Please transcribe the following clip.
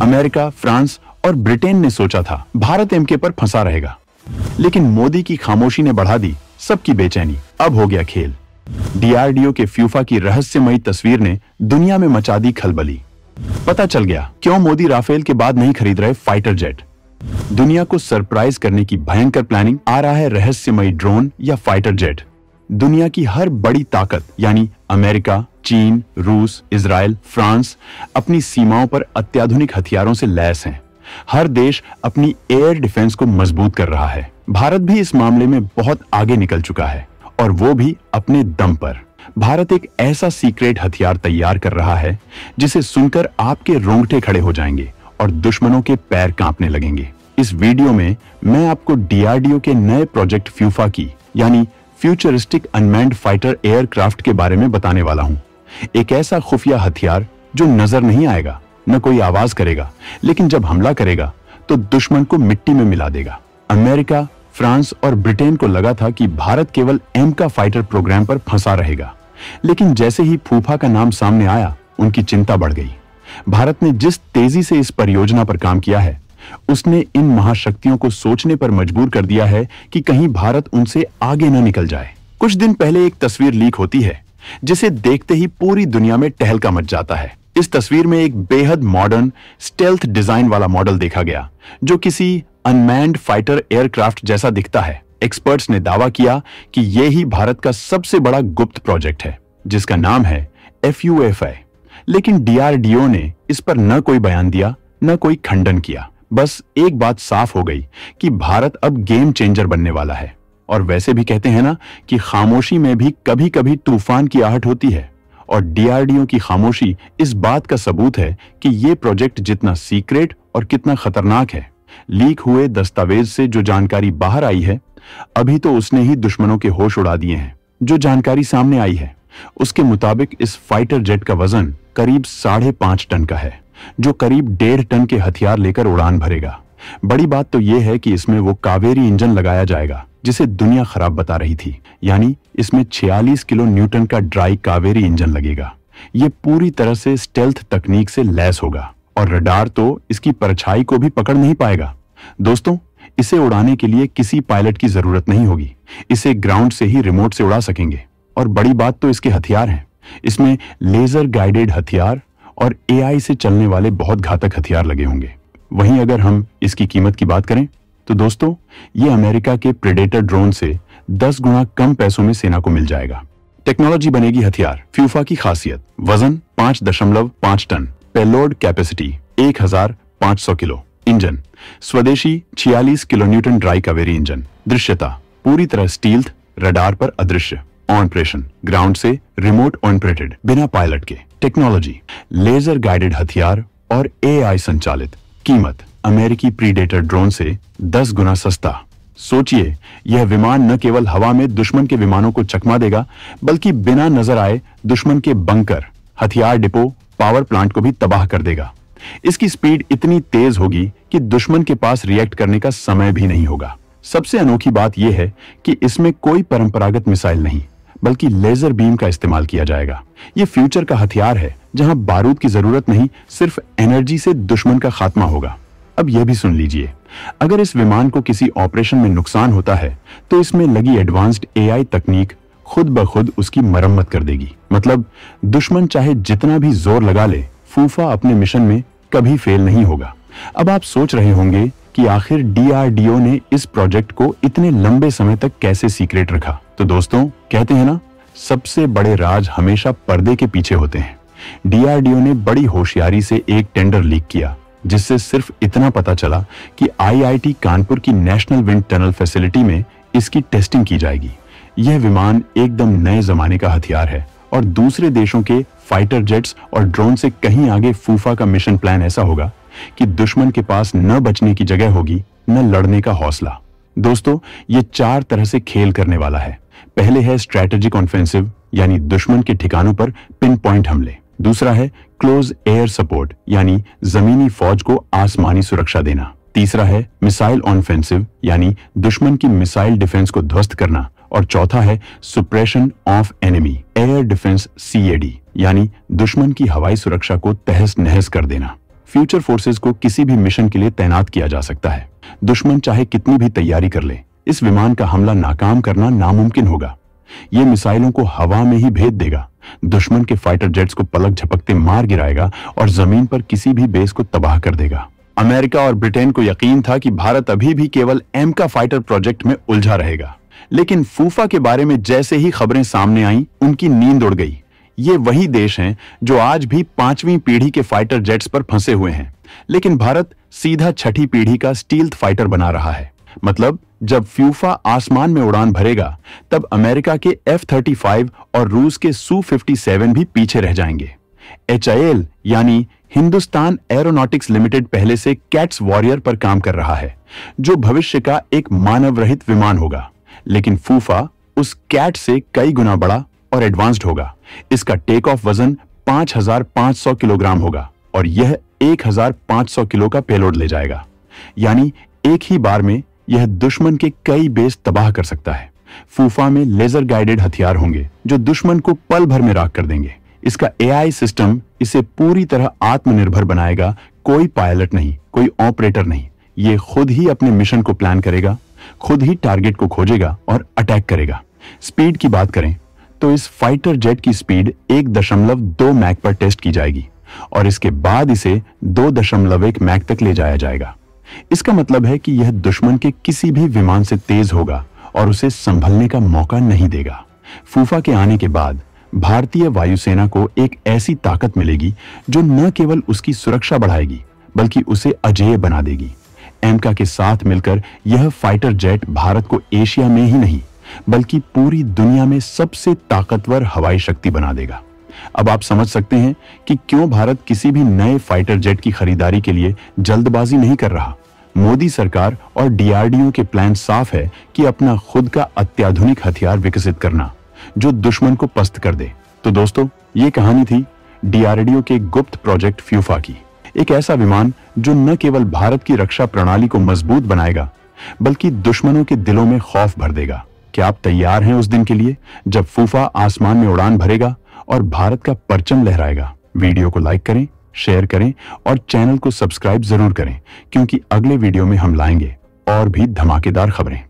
America, France और Britain ने सोचा था भारत एमके पर फंसा रहेगा, लेकिन मोदी की खामोशी ने बढ़ा दी सबकी बेचैनी। अब हो गया खेल। डीआरडीओ के फ्यूफा की रहस्यमयी तस्वीर ने दुनिया में मचा दी खलबली। पता चल गया क्यों मोदी राफेल के बाद नहीं खरीद रहे फाइटर जेट। दुनिया को सरप्राइज करने की भयंकर प्लानिंग। आ रहा है रहस्यमयी ड्रोन या फाइटर जेट। दुनिया की हर बड़ी ताकत यानी अमेरिका, चीन, रूस, इजराइल, फ्रांस अपनी सीमाओं पर अत्याधुनिक हथियारों से लैस हैं। हर देश अपनी एयर डिफेंस को मजबूत कर रहा है। भारत भी इस मामले में बहुत आगे निकल चुका है, और वो भी अपने दम पर। भारत एक ऐसा सीक्रेट हथियार तैयार कर रहा है जिसे सुनकर आपके रोंगटे खड़े हो जाएंगे और दुश्मनों के पैर कांपने लगेंगे। इस वीडियो में मैं आपको डीआरडीओ के नए प्रोजेक्ट फ्यूफा की यानी फ्यूचरिस्टिक अनमैन्ड फाइटर एयरक्राफ्ट के बारे में बताने वाला हूं। एक ऐसा खुफिया हथियार जो नजर नहीं आएगा, न कोई आवाज करेगा, लेकिन जब हमला करेगा तो दुश्मन को मिट्टी में मिला देगा। अमेरिका, फ्रांस और ब्रिटेन को लगा था कि भारत केवल एमका फाइटर प्रोग्राम पर फंसा रहेगा, लेकिन जैसे ही फूफा का नाम सामने आया, उनकी चिंता बढ़ गई। भारत ने जिस तेजी से इस परियोजना पर काम किया है, उसने इन महाशक्तियों को सोचने पर मजबूर कर दिया है कि कहीं भारत उनसे आगे न निकल जाए। कुछ दिन पहले एक तस्वीर लीक होती है जिसे देखते ही पूरी दुनिया में टहलका मच जाता है। इस तस्वीर में एक बेहद मॉडर्न स्टेल्थ डिजाइन वाला मॉडल देखा गया जो किसी अनमैन्ड फाइटर एयरक्राफ्ट जैसा दिखता है। एक्सपर्ट्स ने दावा किया कि यह ही भारत का सबसे बड़ा गुप्त प्रोजेक्ट है जिसका नाम है FUFI। लेकिन डीआरडीओ ने इस पर न कोई बयान दिया, न कोई खंडन किया। बस एक बात साफ हो गई कि भारत अब गेम चेंजर बनने वाला है। और वैसे भी कहते हैं ना कि खामोशी में भी कभी कभी तूफान की आहट होती है, और डीआरडीओ की खामोशी इस बात का सबूत है कि यह प्रोजेक्ट जितना सीक्रेट और कितना खतरनाक है। लीक हुए दस्तावेज से जो जानकारी बाहर आई है, अभी तो उसने ही दुश्मनों के होश उड़ा दिए हैं। जो जानकारी सामने आई है उसके मुताबिक इस फाइटर जेट का वजन करीब 5.5 टन का है, जो करीब 1.5 टन के हथियार लेकर उड़ान भरेगा। बड़ी बात तो यह है कि इसमें वो कावेरी इंजन लगाया जाएगा जिसे दुनिया खराब बता रही थी, यानी इसमें 46 किलो न्यूटन का ड्राई कावेरी इंजन लगेगा। ये पूरी तरह से स्टेल्थ तकनीक से लैस होगा और रडार तो इसकी परछाई को भी पकड़ नहीं पाएगा। दोस्तों, इसे उड़ाने के लिए किसी पायलट की जरूरत नहीं होगी। इसे ग्राउंड से ही रिमोट से उड़ा सकेंगे। और बड़ी बात तो इसके हथियार हैं। इसमें लेजर गाइडेड हथियार और AI से चलने वाले बहुत घातक हथियार लगे होंगे। वहीं अगर हम इसकी कीमत की बात करें तो दोस्तों, ये अमेरिका के प्रेडेटर ड्रोन से 10 गुना कम पैसों में सेना को मिल जाएगा। टेक्नोलॉजी बनेगी हथियार। फ्यूफा की खासियत: वजन 5.5 टन, पेलोड कैपेसिटी 1500 किलो, इंजन स्वदेशी 46 kilo newton dry Kaveri engine, दृश्यता पूरी तरह स्टील्थ, रडार पर अदृश्य, ऑपरेशन ग्राउंड से रिमोट ऑपरेटेड बिना पायलट के, टेक्नोलॉजी लेजर गाइडेड हथियार और AI संचालित। कीमत अमेरिकी प्रीडेटर ड्रोन से 10 गुना सस्ता। सोचिए, यह विमान न केवल हवा में दुश्मन के विमानों को चकमा देगा, बल्कि बिना नजर आए दुश्मन के बंकर, हथियार डिपो, पावर प्लांट को भी तबाह कर देगा। इसकी स्पीड इतनी तेज होगी कि दुश्मन के पास रिएक्ट करने का समय भी नहीं होगा। सबसे अनोखी बात यह है कि इसमें कोई परंपरागत मिसाइल नहीं, बल्कि लेजर बीम का इस्तेमाल किया जाएगा। यह फ्यूचर का हथियार है जहां बारूद की जरूरत नहीं, सिर्फ एनर्जी से दुश्मन का खात्मा होगा। अब यह भी सुन लीजिए, अगर इस विमान को किसी ऑपरेशन में नुकसान होता है तो इसमें लगी एडवांस्ड AI तकनीक खुद ब खुद उसकी मरम्मत कर देगी। मतलब दुश्मन चाहे जितना भी जोर लगा ले, फूफा अपने मिशन में कभी फेल नहीं होगा। अब आप सोच रहे होंगे कि आखिर डीआरडीओ ने इस प्रोजेक्ट को इतने लंबे समय तक कैसे सीक्रेट रखा। तो दोस्तों, कहते हैं ना, सबसे बड़े राज हमेशा पर्दे के पीछे होते हैं। डीआरडीओ ने बड़ी होशियारी से एक टेंडर लीक किया जिससे सिर्फ इतना पता चला कि IIT कानपुर की नेशनल विंड टनल फैसिलिटी में इसकी टेस्टिंग की जाएगी। यह विमान एकदम नए जमाने का हथियार है और दूसरे देशों के फाइटर जेट्स और ड्रोन से कहीं आगे फूफा का मिशन प्लान ऐसा होगा कि दुश्मन के पास न बचने की जगह होगी, न लड़ने का हौसला। दोस्तों, ये 4 तरह से खेल करने वाला है। पहले है स्ट्रैटेजिक ऑफेंसिव, यानी दुश्मन के ठिकानों पर पिन पॉइंट हमले। दूसरा है क्लोज एयर सपोर्ट, यानी जमीनी फौज को आसमानी सुरक्षा देना। तीसरा है मिसाइल ऑफेंसिव, यानी दुश्मन की मिसाइल डिफेंस को ध्वस्त करना। और चौथा है suppression of enemy air defence CAD, यानी दुश्मन की हवाई सुरक्षा को तहस नहस कर देना। फ्यूचर फोर्सेस को किसी भी मिशन के लिए तैनात किया जा सकता है। दुश्मन चाहे कितनी भी तैयारी कर ले, इस विमान का हमला नाकाम करना नामुमकिन होगा। ये मिसाइलों को हवा में ही भेद देगा, दुश्मन के फाइटर जेट्स को पलक झपकते मार गिराएगा और जमीन पर किसी भी बेस को तबाह कर देगा। अमेरिका और ब्रिटेन को यकीन था कि भारत अभी भी केवल एमका फाइटर प्रोजेक्ट में उलझा रहेगा, लेकिन फूफा के बारे में जैसे ही खबरें सामने आईं, उनकी नींद उड़ गई। ये वही देश हैं जो आज भी 5वीं पीढ़ी के फाइटर जेट्स पर फंसे हुए हैं, लेकिन भारत सीधा 6ठी पीढ़ी का स्टील्थ फाइटर बना रहा है। मतलब जब फ्यूफा आसमान में उड़ान भरेगा, तब अमेरिका के F-35 और रूस के Su-57 भी पीछे रह जाएंगे। HAL यानी हिंदुस्तान एरोनॉटिक्स लिमिटेड पहले से कैट्स वॉरियर पर काम कर रहा है, जो भविष्य का एक मानव रहित विमान होगा। लेकिन फूफा उस कैट से कई गुना बड़ा और एडवांस्ड होगा। इसका टेक ऑफ वजन 5500 किलोग्राम होगा और यह 1500 किलो का पेलोड ले जाएगा। यानी एक ही बार में यह दुश्मन के कई बेस तबाह कर सकता है। फूफा में लेजर गाइडेड हथियार होंगे जो दुश्मन को पल भर में राख कर देंगे। इसका AI सिस्टम इसे पूरी तरह आत्मनिर्भर बनाएगा। कोई पायलट नहीं, कोई ऑपरेटर नहीं, ये खुद ही अपने मिशन को प्लान करेगा, खुद ही टारगेट को खोजेगा और अटैक करेगा। स्पीड की बात करें तो इस फाइटर जेट की स्पीड 1.2 मैक पर टेस्ट की जाएगी और इसके बाद इसे 2.1 मैक तक ले जाया जाएगा। इसका मतलब है कि यह दुश्मन के किसी भी विमान से तेज होगा और उसे संभलने का मौका नहीं देगा। फूफा के आने के बाद भारतीय वायुसेना को एक ऐसी ताकत मिलेगी जो न केवल उसकी सुरक्षा बढ़ाएगी बल्कि उसे अजेय बना देगी। एमका के साथ मिलकर यह फाइटर जेट भारत को एशिया में ही नहीं बल्कि पूरी दुनिया में सबसे ताकतवर हवाई शक्ति बना देगा। अब आप समझ सकते हैं कि क्यों भारत किसी भी नए फाइटर जेट की खरीदारी के लिए जल्दबाजी नहीं कर रहा। मोदी सरकार और DRDO के प्लान साफ है कि अपना खुद का अत्याधुनिक हथियार विकसित करना जो दुश्मन को पस्त कर दे। तो दोस्तों, ये कहानी थी DRDO के गुप्त प्रोजेक्ट फ्यूफा की। एक ऐसा विमान जो न केवल भारत की रक्षा प्रणाली को मजबूत बनाएगा बल्कि दुश्मनों के दिलों में खौफ भर देगा। क्या आप तैयार हैं उस दिन के लिए जब फूफा आसमान में उड़ान भरेगा और भारत का परचम लहराएगा? वीडियो को लाइक करें, शेयर करें और चैनल को सब्सक्राइब जरूर करें, क्योंकि अगले वीडियो में हम लाएंगे और भी धमाकेदार खबरें।